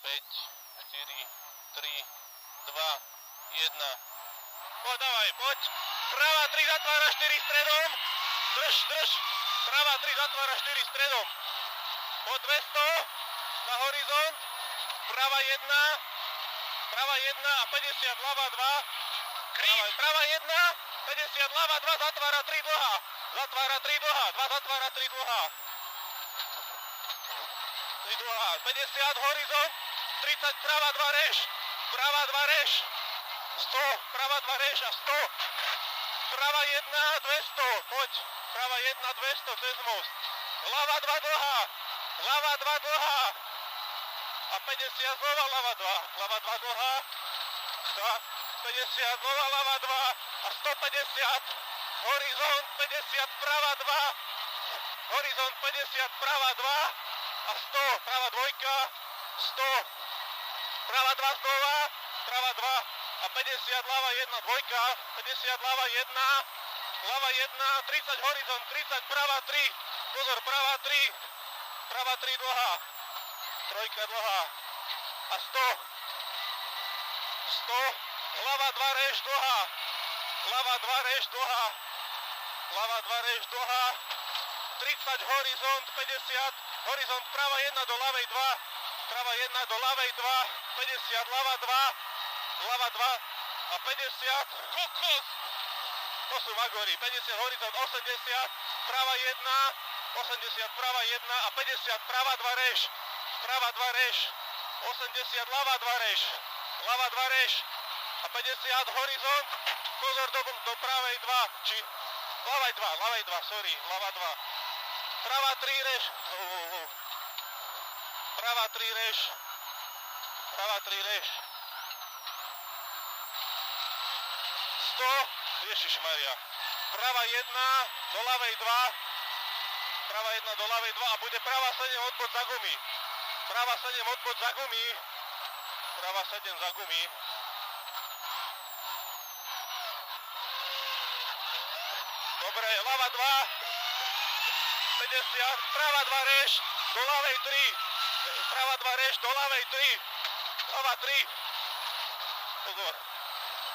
5, 4, 3, 2, 1. Poď, dávaj, poď. Prava 3 zatvára 4 stredom. Drž. Prava 3 zatvára 4 stredom. Po 200 na horizont. Prava 1 a 50 ľava 2. Prava 1, 50 ľava 2, zatvára 3 dlhá. 2 zatvára 3 dlhá. 50 horizont, 30 prava 2 reš. 100, prava 2 reš a 100. Prava 1, 200, poď. Prava 1, 200 cez most. Ľava 2 dlhá. A 50 znova ľava 2 dlhá. 50 znova ľava 2 a 150. Horizont 50 prava 2. Horizont 50 prava 2 a 100. Prava 2, 100. Prava 2 znova. Prava 2 a 50 ľava 1 2. 50 ľava 1. Ľava 1, 30 horizont, 30 prava 3. Pozor, prava 3. Prava 3 dlhá. Trojka dlhá. A 100. 100. Ľava 2 reš dlhá. Ľava 2 reš dlhá. 30 horizont, 50. Horizont prava 1 do ľavej 2. Prava 1 do ľavej 2. 50 ľava 2. Ľava 2 a 50. Kokos! To sú magory. 50 horizont, 80. Prava 1. 80 prava 1 a 50 prava 2 reš. Prava 2 reš. 80 ľava 2 reš. Ľava 2 reš. A 50 horizont. Pozor do pravej 2. Či ľavej 2, sorry. Ľava 2. Prava 3 reš. Prava 3 reš. Prava 3 reš. 100. Ježišmaria. Prava 1 do ľavej 2. Prava 1 do ľavej 2 a bude prava 7 odbod za gumy. Prava 7 odbod za gumy. Prava 7 za gumy. Dobre, ľava 2. 50. Prava 2 reš do ľavej 3. Prava 2 reš do ľavej 3. Ľava 3. Pozor.